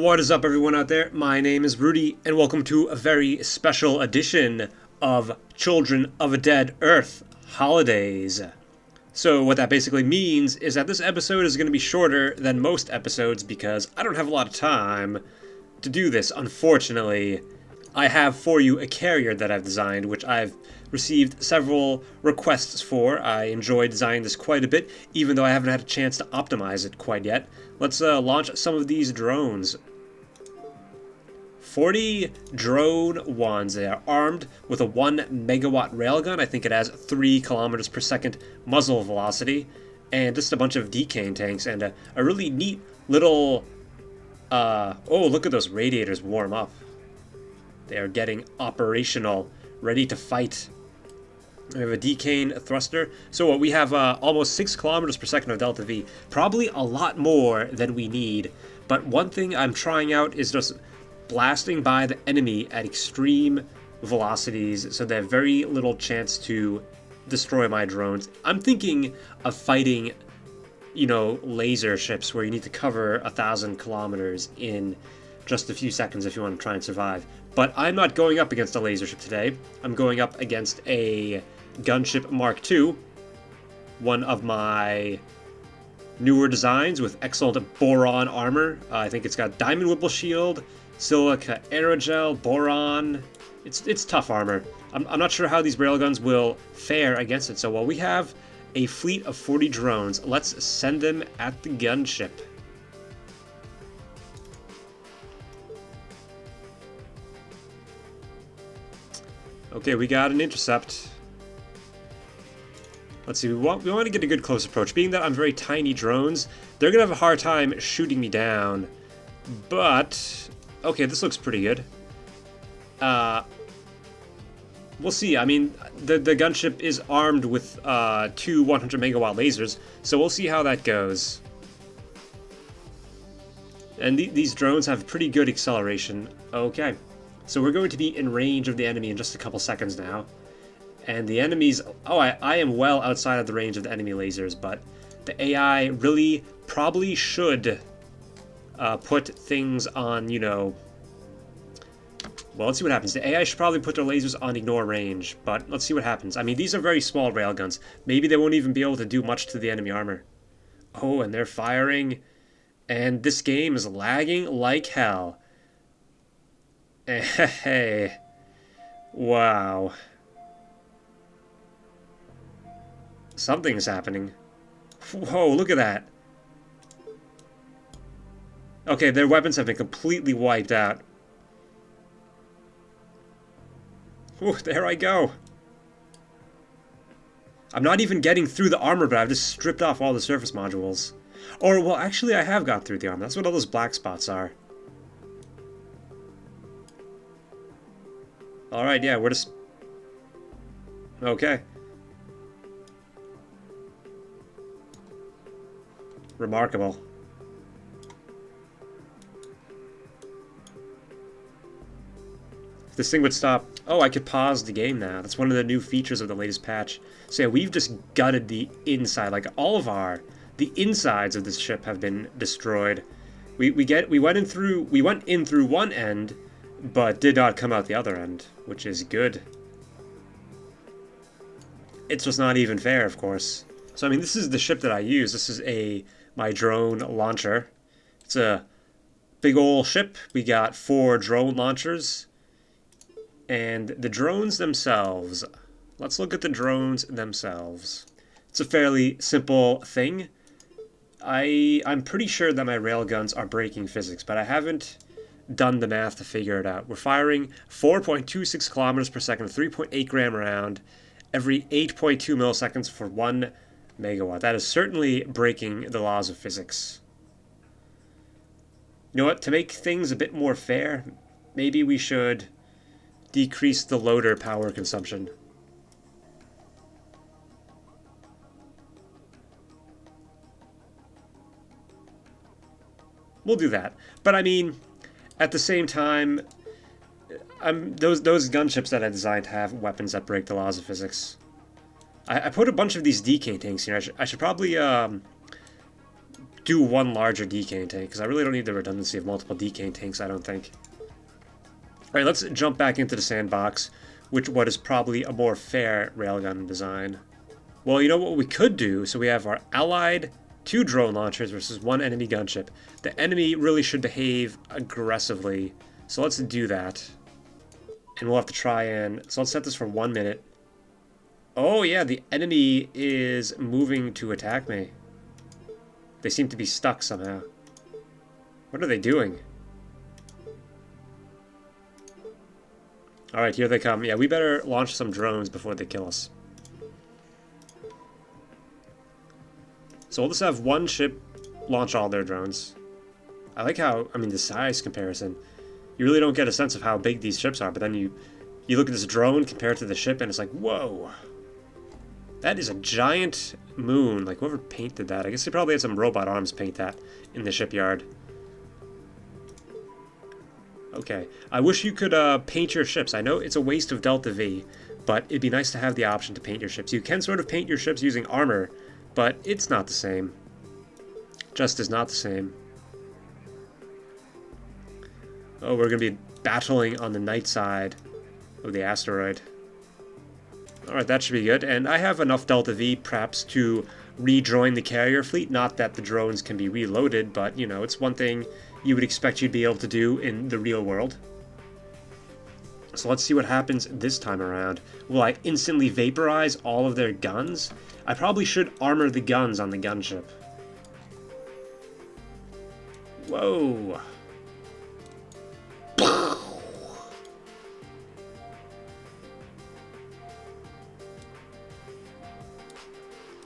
What is up, everyone out there? My name is Rudy, and welcome to a very special edition of Children of a Dead Earth Holidays. So what that basically means is that this episode is going to be shorter than most episodes because I don't have a lot of time to do this, unfortunately. I have for you a carrier that I've designed, which I've received several requests for. I enjoy designing this quite a bit, even though I haven't had a chance to optimize it quite yet. Let's launch some of these drones. 40 drone ones. They are armed with a 1 megawatt railgun. I think it has 3 kilometers per second muzzle velocity, and just a bunch of decane tanks, and a really neat little... oh, look at those radiators warm up. They are getting operational, ready to fight. We have a decane thruster. So we have almost 6 kilometers per second of delta V. Probably a lot more than we need. But one thing I'm trying out is just blasting by the enemy at extreme velocities, so they have very little chance to destroy my drones. I'm thinking of fighting, laser ships where you need to cover 1,000 kilometers in just a few seconds if you want to try and survive. But I'm not going up against a laser ship today. I'm going up against a Gunship MK II, one of my newer designs with excellent boron armor. I think it's got diamond whipple shield, silica aerogel, boron. It's tough armor. I'm not sure how these railguns will fare against it. So while we have a fleet of 40 drones, let's send them at the gunship. Okay, we got an intercept. Let's see, we want to get a good close approach. Being that I'm very tiny drones, they're going to have a hard time shooting me down. But, okay, this looks pretty good. We'll see. I mean, the gunship is armed with 2 100 megawatt lasers, so we'll see how that goes. And these drones have pretty good acceleration. Okay. So we're going to be in range of the enemy in just a couple seconds now. And the enemies... Oh, I am well outside of the range of the enemy lasers, but the AI really probably should put things on, Well, let's see what happens. The AI should probably put their lasers on ignore range, but let's see what happens. I mean, these are very small railguns. Maybe they won't even be able to do much to the enemy armor. Oh, and they're firing. And this game is lagging like hell. Hey, wow. Something's happening. Whoa, look at that. Okay, their weapons have been completely wiped out. Ooh, there I go. I'm not even getting through the armor, but I've just stripped off all the surface modules. Or, well, actually I have got through the armor. That's what all those black spots are. Alright, yeah, we're just... Okay. Remarkable. If this thing would stop... Oh, I could pause the game now. That's one of the new features of the latest patch. So yeah, we've just gutted the inside. Like, all of the insides of this ship have been destroyed. We went in through one end, but did not come out the other end, which is good. It's just not even fair, of course. So, I mean, this is the ship that I use. This is my drone launcher. It's a big old ship. We got 4 drone launchers. And the drones themselves. Let's look at the drones themselves. It's a fairly simple thing. I'm pretty sure that my railguns are breaking physics, but I haven't done the math to figure it out. We're firing 4.26 kilometers per second, 3.8 gram round, every 8.2 milliseconds for 1 megawatt. That is certainly breaking the laws of physics. You know what? To make things a bit more fair, maybe we should decrease the loader power consumption. We'll do that. But I mean, at the same time, those gunships that I designed have weapons that break the laws of physics. I put a bunch of these decane tanks here. I should probably do one larger decane tank, because I really don't need the redundancy of multiple decane tanks, I don't think. Alright, let's jump back into the sandbox, what is probably a more fair railgun design. Well, you know what we could do? So we have our allied 2 drone launchers versus 1 enemy gunship. The enemy really should behave aggressively, so let's do that. And we'll have to try and... So let's set this for 1 minute. Oh yeah, the enemy is moving to attack me. They seem to be stuck somehow. What are they doing? Alright, here they come. Yeah, we better launch some drones before they kill us. So we'll just have one ship launch all their drones. I like how, I mean, the size comparison. You really don't get a sense of how big these ships are, but then you look at this drone compared to the ship and it's like, whoa. That is a giant moon. Like, whoever painted that, I guess they probably had some robot arms paint that in the shipyard. Okay, I wish you could paint your ships. I know it's a waste of Delta V, but it'd be nice to have the option to paint your ships. You can sort of paint your ships using armor, but it's not the same. Just is not the same. Oh, we're going to be battling on the night side of the asteroid. Alright, that should be good. And I have enough Delta V, perhaps, to rejoin the carrier fleet. Not that the drones can be reloaded, but, you know, it's one thing you would expect you'd be able to do in the real world. So let's see what happens this time around. Will I instantly vaporize all of their guns? I probably should armor the guns on the gunship. Whoa.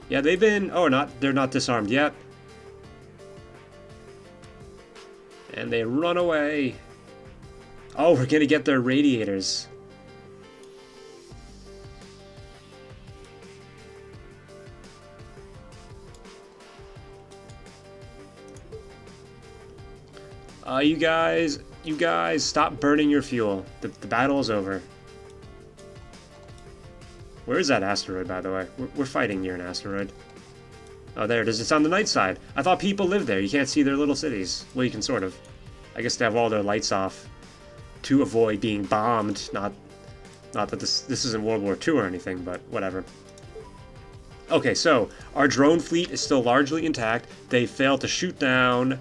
Yeah, they've been... Oh, they're not disarmed yet. And they run away. Oh, we're gonna get their radiators. You guys, stop burning your fuel. The battle is over. Where is that asteroid, by the way? We're fighting near an asteroid. Oh, there it is. It's on the night side. I thought people lived there. You can't see their little cities. Well, you can sort of. I guess they have all their lights off to avoid being bombed. Not that this isn't World War II or anything, but whatever. Okay, so our drone fleet is still largely intact. They failed to shoot down,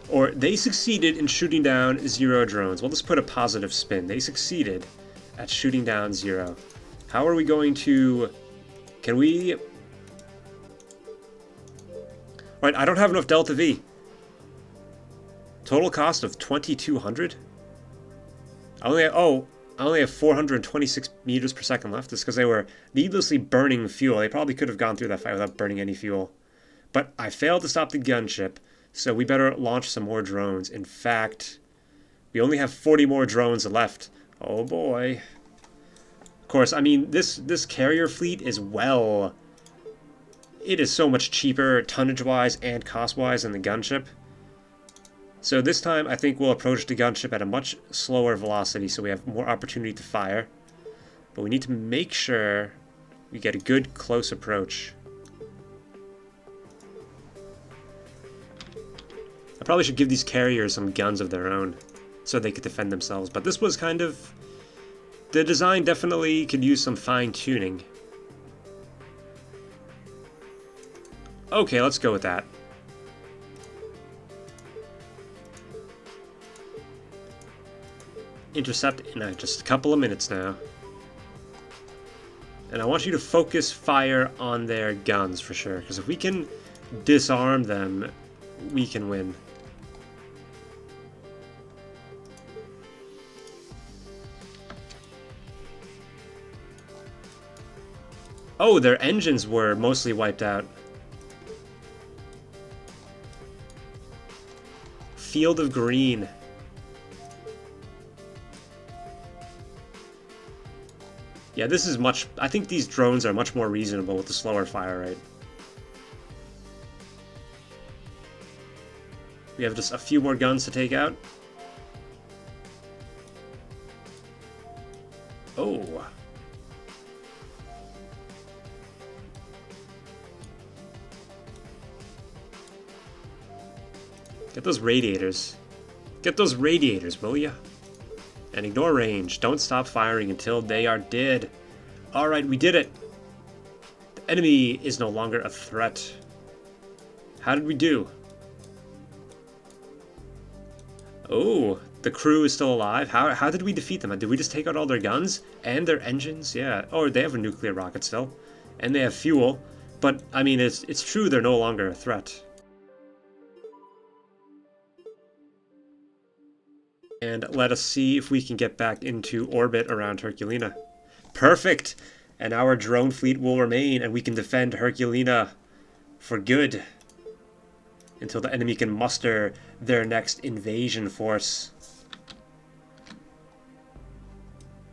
or they succeeded in shooting down 0 drones. We'll just put a positive spin. They succeeded at shooting down 0. How are we going to... Can we... Right, I don't have enough Delta V. Total cost of 2,200? I only have 426 meters per second left. It's because they were needlessly burning fuel. They probably could have gone through that fight without burning any fuel. But I failed to stop the gunship, so we better launch some more drones. In fact, we only have 40 more drones left. Oh boy. Of course, I mean, this carrier fleet is well... It is so much cheaper tonnage-wise and cost-wise than the gunship. So this time, I think we'll approach the gunship at a much slower velocity so we have more opportunity to fire. But we need to make sure we get a good close approach. I probably should give these carriers some guns of their own so they could defend themselves. But this was kind of... The design definitely could use some fine-tuning. Okay, let's go with that. Intercept in just a couple of minutes now. And I want you to focus fire on their guns for sure, because if we can disarm them, we can win. Oh, their engines were mostly wiped out. Field of green. Yeah, this is much... I think these drones are much more reasonable with the slower fire rate. We have just a few more guns to take out. Oh. Get those radiators. Get those radiators, will ya? And ignore range. Don't stop firing until they are dead. Alright, we did it. The enemy is no longer a threat. How did we do? Oh, the crew is still alive. How did we defeat them? Did we just take out all their guns? And their engines? Yeah. Oh, they have a nuclear rocket still. And they have fuel. But, I mean, it's true they're no longer a threat. And let us see if we can get back into orbit around Herculina. Perfect! And our drone fleet will remain, and we can defend Herculina for good. Until the enemy can muster their next invasion force.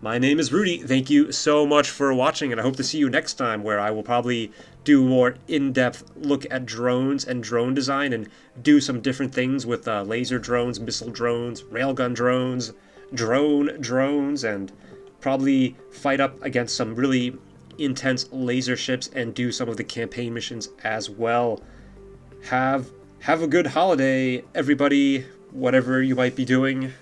My name is Rudy. Thank you so much for watching, and I hope to see you next time, where I will probably do a more in-depth look at drones and drone design, and do some different things with laser drones, missile drones, railgun drones, drone drones, and probably fight up against some really intense laser ships and do some of the campaign missions as well. Have a good holiday, everybody, whatever you might be doing.